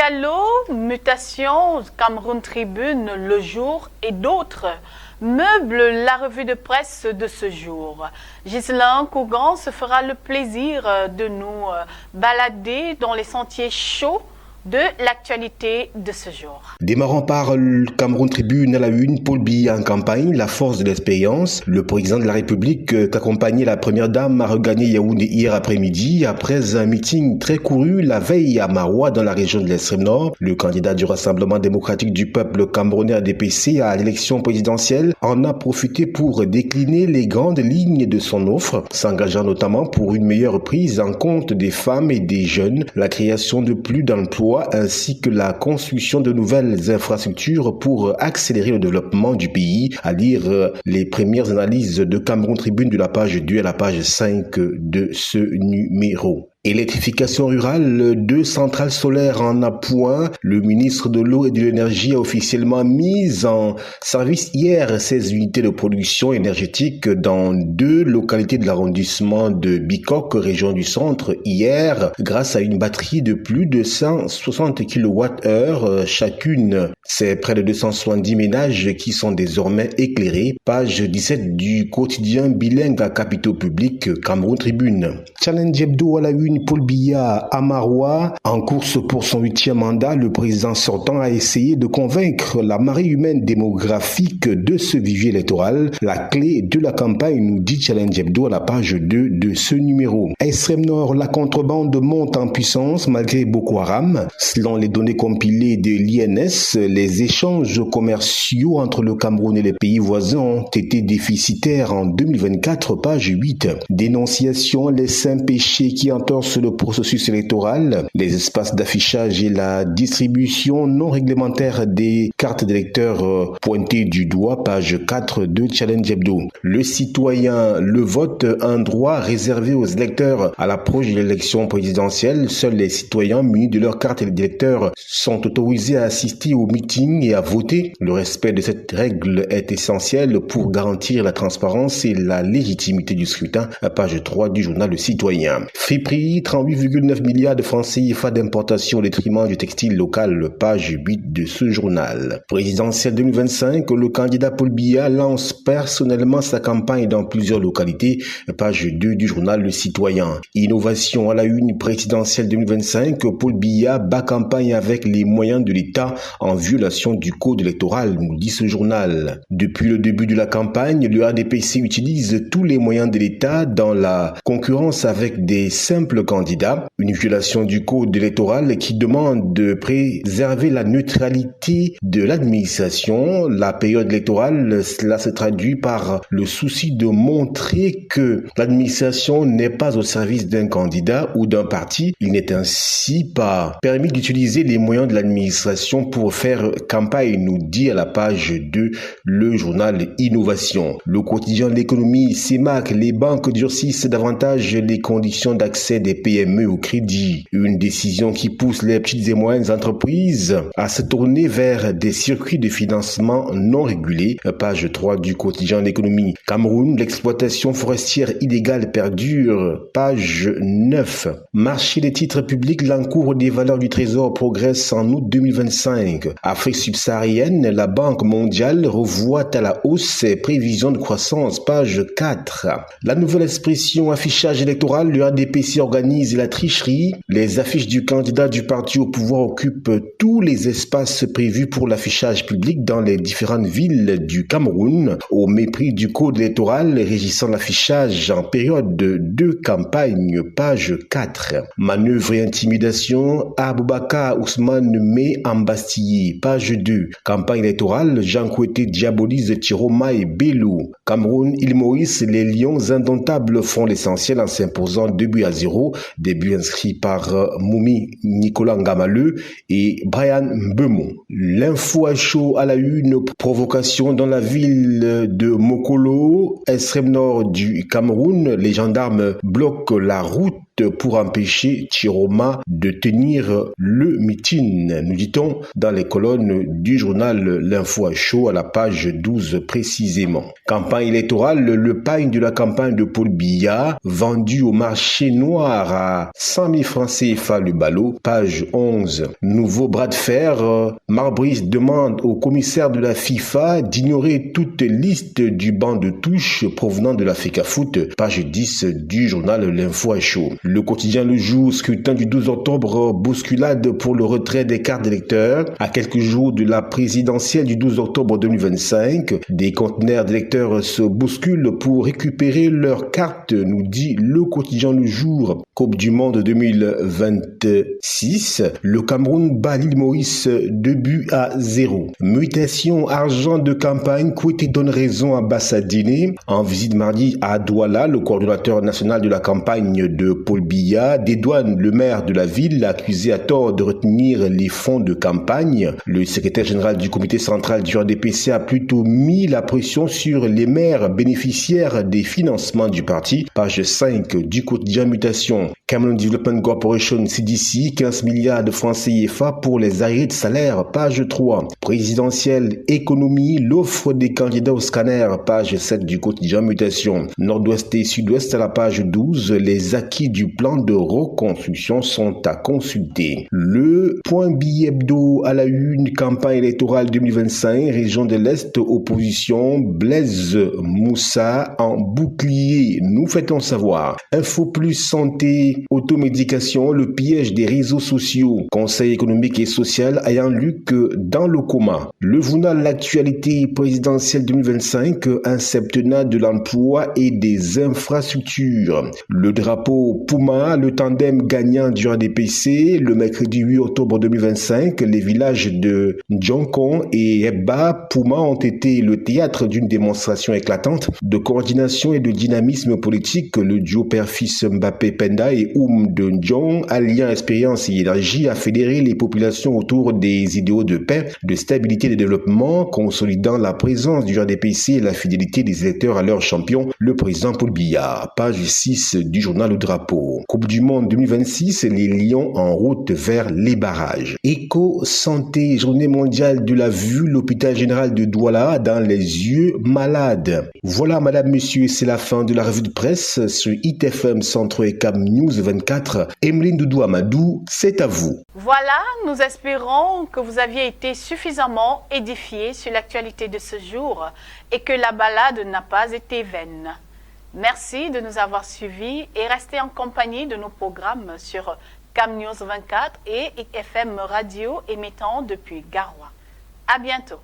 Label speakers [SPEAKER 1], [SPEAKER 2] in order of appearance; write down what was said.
[SPEAKER 1] Diallo, Mutation, Cameroun Tribune, Le Jour et d'autres meublent la revue de presse de ce jour. Ghislain Cougan se fera le plaisir de nous balader dans les sentiers chauds de l'actualité de ce jour.
[SPEAKER 2] Démarrant par le Cameroun Tribune à la une, Paul Biya en campagne, la force de l'expérience. Le président de la République qu'accompagnait la première dame a regagné Yaoundé hier après-midi après un meeting très couru la veille à Maroua dans la région de l'extrême nord. Le candidat du Rassemblement démocratique du peuple camerounais ADPC à l'élection présidentielle en a profité pour décliner les grandes lignes de son offre, s'engageant notamment pour une meilleure prise en compte des femmes et des jeunes, la création de plus d'emplois ainsi que la construction de nouvelles infrastructures pour accélérer le développement du pays. À lire les premières analyses de Cameroun Tribune de la page 2 à la page 5 de ce numéro. Électrification rurale, 2 centrales solaires en appoint. Le ministre de l'Eau et de l'Énergie a officiellement mis en service hier 16 unités de production énergétique dans 2 localités de l'arrondissement de Bikok, région du centre, hier, grâce à une batterie de plus de 160 kWh chacune. C'est près de 270 ménages qui sont désormais éclairés. Page 17 du quotidien bilingue à capitaux publics Cameroun Tribune. Challenge Hebdo à la une, Paul Biya à Maroua. En course pour son 8e mandat, le président sortant a essayé de convaincre la marée humaine démographique de ce vivier électoral. La clé de la campagne, nous dit Challenge Hebdo à la page 2 de ce numéro. Extrême Nord, la contrebande monte en puissance malgré Boko Haram. Selon les données compilées de l'INS, les échanges commerciaux entre le Cameroun et les pays voisins ont été déficitaires en 2024, page 8. Dénonciation, les 5 péchés qui entourent le processus électoral, les espaces d'affichage et la distribution non réglementaire des cartes d'électeurs pointées du doigt, page 4 de Challenge Hebdo. Le citoyen, le vote, un droit réservé aux électeurs à l'approche de l'élection présidentielle. Seuls les citoyens munis de leur carte d'électeur sont autorisés à assister aux meetings et à voter. Le respect de cette règle est essentiel pour garantir la transparence et la légitimité du scrutin, page 3 du journal Le Citoyen. Friperie, 38,9 milliards de francs CFA d'importation au détriment du textile local, page 8 de ce journal. Présidentielle 2025, le candidat Paul Biya lance personnellement sa campagne dans plusieurs localités, page 2 du journal Le Citoyen. Innovation à la une, présidentielle 2025, Paul Biya bat campagne avec les moyens de l'État en violation du code électoral, nous dit ce journal. Depuis le début de la campagne, le ADPC utilise tous les moyens de l'État dans la concurrence avec des simples candidats. Une violation du code électoral qui demande de préserver la neutralité de l'administration. La période électorale, cela se traduit par le souci de montrer que l'administration n'est pas au service d'un candidat ou d'un parti. Il n'est ainsi pas permis d'utiliser les moyens de l'administration pour faire campagne, nous dit à la page 2 le journal Innovation. Le quotidien de l'économie, CEMAC, les banques durcissent davantage les conditions d'accès des PME au crédit. Une décision qui pousse les petites et moyennes entreprises à se tourner vers des circuits de financement non régulés. Page 3 du quotidien de l'économie. Cameroun, l'exploitation forestière illégale perdure. Page 9. Marché des titres publics, l'encours des valeurs du trésor progresse en août 2025. Afrique subsaharienne, la Banque mondiale revoit à la hausse ses prévisions de croissance. Page 4. La nouvelle expression affichage électoral, le ADPC organise la tricherie. Les affiches du candidat du parti au pouvoir occupent tous les espaces prévus pour l'affichage public dans les différentes villes du Cameroun, au mépris du code électoral régissant l'affichage en période de campagne. Page 4. Manœuvre et intimidation, Aboubakar Ousmane met embastillé. Page 2. Campagne électorale, Jean Kouété diabolise Tiroma et Bello. Cameroun, Île Maurice, les Lions indomptables font l'essentiel en s'imposant 2-0. Début inscrit par Moumi Nicolas Ngamaleu et Brian Mbemont. L'info à chaud à la une, provocation dans la ville de Mokolo, extrême nord du Cameroun. Les gendarmes bloquent la route pour empêcher Chiroma de tenir le meeting, nous dit-on dans les colonnes du journal L'Info à chaud à la page 12 précisément. Campagne électorale, le pain de la campagne de Paul Biya, vendu au marché noir à 100 000 francs CFA le ballot, page 11. Nouveau bras de fer, Marbrice demande au commissaire de la FIFA d'ignorer toute liste du banc de touche provenant de la FECAFOOT, page 10 du journal L'Info à chaud. Le quotidien Le Jour, scrutin du 12 octobre, bousculade pour le retrait des cartes d'électeurs. À quelques jours de la présidentielle du 12 octobre 2025, des conteneurs d'électeurs se bousculent pour récupérer leurs cartes, nous dit le quotidien Le Jour. Coupe du Monde 2026, le Cameroun bat l'île Maurice 2-0. Mutation argent de campagne, Kouété donne raison à Bassadine. En visite mardi à Douala, le coordonnateur national de la campagne de Paul Biya dédouane le maire de la ville, accusé à tort de retenir les fonds de campagne. Le secrétaire général du comité central du RDPC a plutôt mis la pression sur les maires bénéficiaires des financements du parti. Page 5 du quotidien Mutation. Cameroon Development Corporation CDC, 15 milliards de francs CFA pour les arriérés de salaire. Page 3. Présidentielle économie, l'offre des candidats au scanner. Page 7 du quotidien Mutation. Nord-ouest et sud-ouest à la page 12. Les acquis du plan de reconstruction sont à consulter. Le point billet hebdo à la une, campagne électorale 2025, région de l'Est, opposition, Blaise Moussa en bouclier. Nous fait-on savoir. Info plus santé, automédication, le piège des réseaux sociaux. Conseil économique et social ayant lu que dans le coma. Le journal L'actualité présidentielle 2025, un septennat de l'emploi et des infrastructures. Le drapeau Puma, le tandem gagnant du RDPC, le mercredi 8 octobre 2025, les villages de Djonkon et Ebba Puma ont été le théâtre d'une démonstration éclatante de coordination et de dynamisme politique. Le duo père-fils Mbappé Penda et de Ndjong, alliant expérience et énergie, a fédéré les populations autour des idéaux de paix, de stabilité et de développement, consolidant la présence du RDPC et la fidélité des électeurs à leur champion, le président Paul Biya. Page 6 du journal Le Drapeau. Coupe du Monde 2026, les Lions en route vers les barrages. Éco-santé, journée mondiale de la vue, l'hôpital général de Douala dans les yeux malades. Voilà, madame, monsieur, c'est la fin de la revue de presse sur ITFM Centre et Cam News 24. Emeline Doudou Amadou, c'est à vous.
[SPEAKER 1] Voilà, nous espérons que vous aviez été suffisamment édifiés sur l'actualité de ce jour et que la balade n'a pas été vaine. Merci de nous avoir suivis et restez en compagnie de nos programmes sur Cam News 24 et IFM Radio émettant depuis Garoua. À bientôt.